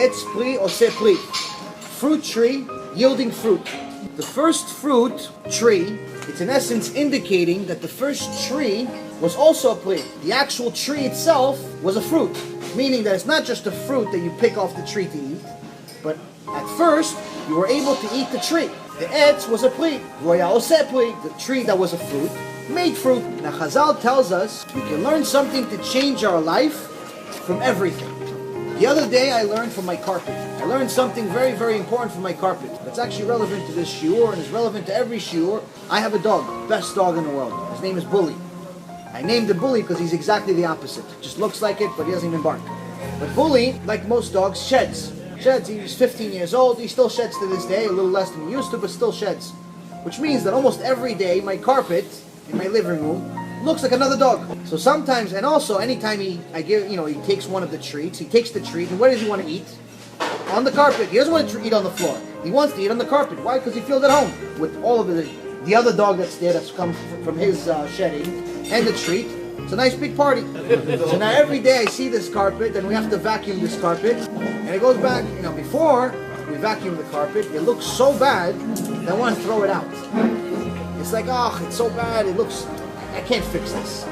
Etz pri ose pri. Fruit tree yielding fruit. The first fruit tree, it's in essence indicating that the first tree was also a pri. The actual tree itself was a fruit, meaning that it's not just a fruit that you pick off the tree to eat, but at first you were able to eat the tree. The etz was a pri, the tree that was a fruit, made fruit. Now Chazal tells us we can learn something to change our life from everything. The other day I learned from my carpet. I learned something very, very important from my carpet. That's actually relevant to this shiur and is relevant to every shiur. I have a dog, best dog in the world. His name is Bully. I named him Bully because he's exactly the opposite. Just looks like it, but he doesn't even bark. But Bully, like most dogs, sheds. He's 15 years old. He still sheds to this day, a little less than he used to, but still sheds. Which means that almost every day my carpet in my living room looks like another dog. So sometimes, and also anytime he takes one of the treats, he takes the treat, and where does he want to eat? On the carpet. He doesn't want to eat on the floor. He wants to eat on the carpet. Why? Because he feels at home with all of the other dog that's there that's come from his shedding and the treat. It's a nice big party. So now every day I see this carpet and we have to vacuum this carpet, and it goes back, before we vacuum the carpet, it looks so bad that I want to throw it out. It's like, oh, it's so bad, I can't fix this.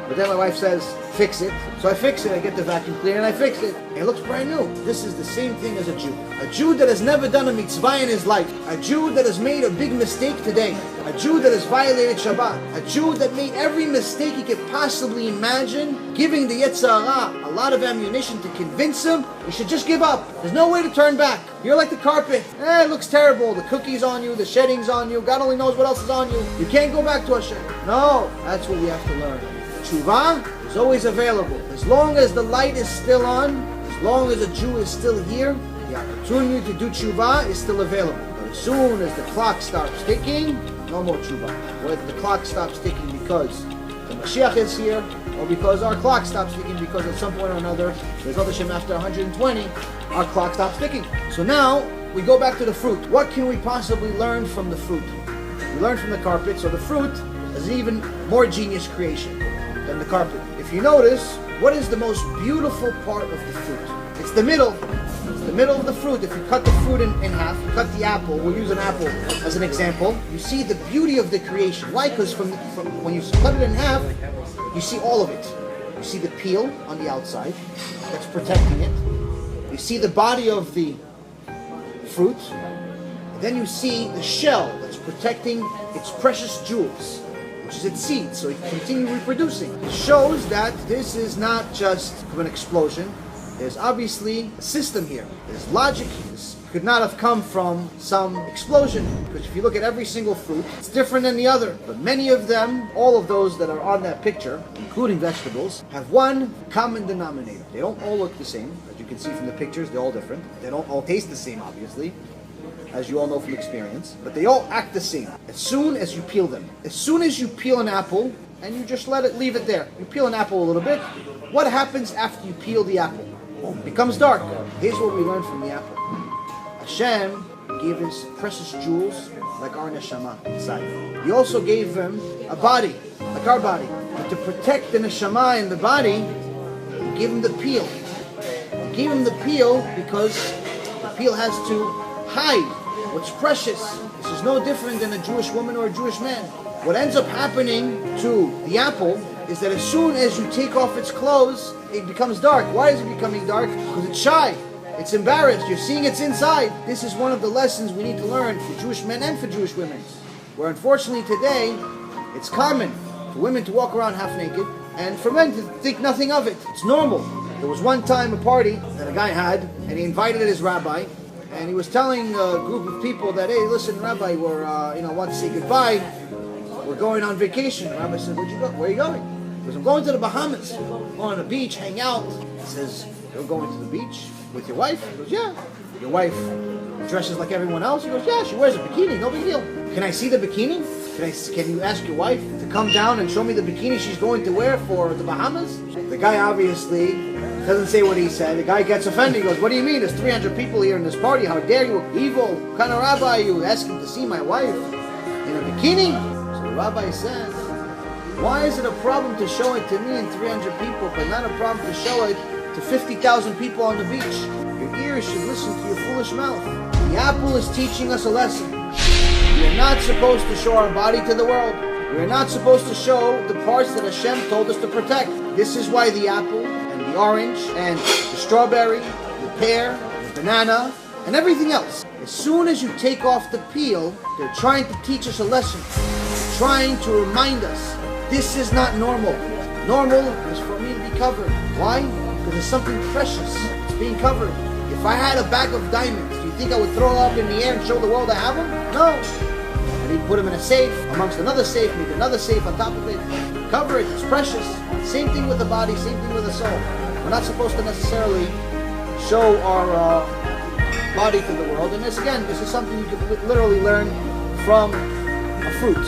But then my wife says, fix it. So I fix it, I get the vacuum cleaner and I fix it. And it looks brand new. This is the same thing as a Jew. A Jew that has never done a mitzvah in his life. A Jew that has made a big mistake today. A Jew that has violated Shabbat. A Jew that made every mistake he could possibly imagine, giving the Yetzer Hara a lot of ammunition to convince him he should just give up. There's no way to turn back. You're like the carpet. It looks terrible. The cookie's on you, the shedding's on you, God only knows what else is on you. You can't go back to Hashem. No, that's what we have to learn. Tshuva is always available. As long as the light is still on, as long as a Jew is still here, the opportunity to do tshuva is still available. But as soon as the clock stops ticking, no more tshuva. Whether the clock stops ticking because the Mashiach is here, or because our clock stops ticking because at some point or another, there's other Shem after 120, our clock stops ticking. So now, we go back to the fruit. What can we possibly learn from the fruit? We learn from the carpet, so the fruit is an even more genius creation than the carpet. If you notice, what is the most beautiful part of the fruit? It's the middle. It's the middle of the fruit. If you cut the fruit in half, you cut the apple, we'll use an apple as an example, you see the beauty of the creation. Why? Because from when you cut it in half, you see all of it. You see the peel on the outside that's protecting it. You see the body of the fruit. And then you see the shell that's protecting its precious jewels, which is its seed, so it can continue reproducing. It shows that this is not just an explosion. There's obviously a system here. There's logic here. This could not have come from some explosion, because if you look at every single fruit, it's different than the other. But many of them, all of those that are on that picture, including vegetables, have one common denominator. They don't all look the same. As you can see from the pictures, they're all different. They don't all taste the same, obviously, as you all know from experience, but they all act the same as soon as you peel them. As soon as you peel an apple and you just leave it there, you peel an apple a little bit, what happens after you peel the apple? It becomes dark. Here's what we learned from the apple. Hashem gave us precious jewels like our neshama inside. He also gave them a body, like our body. But to protect the neshama in the body, He gave him the peel. He gave him the peel because the peel has to hide what's precious. This is no different than a Jewish woman or a Jewish man. What ends up happening to the apple is that as soon as you take off its clothes, it becomes dark. Why is it becoming dark? Because it's shy. It's embarrassed. You're seeing its inside. This is one of the lessons we need to learn for Jewish men and for Jewish women. Where unfortunately today, it's common for women to walk around half naked and for men to think nothing of it. It's normal. There was one time a party that a guy had, and he invited his rabbi, and he was telling a group of people that, hey, listen, Rabbi, we're, want to say goodbye. We're going on vacation. The rabbi said, where'd you go? Where are you going? He goes, I'm going to the Bahamas. Go on the beach, hang out. He says, you're going to the beach with your wife? He goes, yeah. Your wife dresses like everyone else? He goes, yeah, she wears a bikini, no big deal. Can I see the bikini? Can you ask your wife to come down and show me the bikini she's going to wear for the Bahamas? The guy obviously doesn't say what he said. The guy gets offended. He goes, what do you mean? There's 300 people here in this party. How dare you? Evil. What kind of rabbi are you asking to see my wife in a bikini? So the rabbi says, why is it a problem to show it to me and 300 people, but not a problem to show it to 50,000 people on the beach? You're ears should listen to your foolish mouth. The apple is teaching us a lesson. We are not supposed to show our body to the world. We are not supposed to show the parts that Hashem told us to protect. This is why the apple and the orange and the strawberry, the pear, the banana, and everything else, as soon as you take off the peel, they're trying to teach us a lesson. They're trying to remind us, this is not normal. Normal is for me to be covered. Why? Because it's something precious. It's being covered. If I had a bag of diamonds, do you think I would throw them up in the air and show the world I have them? No. And he'd put them in a safe, amongst another safe, maybe another safe on top of it. Cover it, it's precious. Same thing with the body, same thing with the soul. We're not supposed to necessarily show our body to the world. And this, again, this is something you can literally learn from a fruit.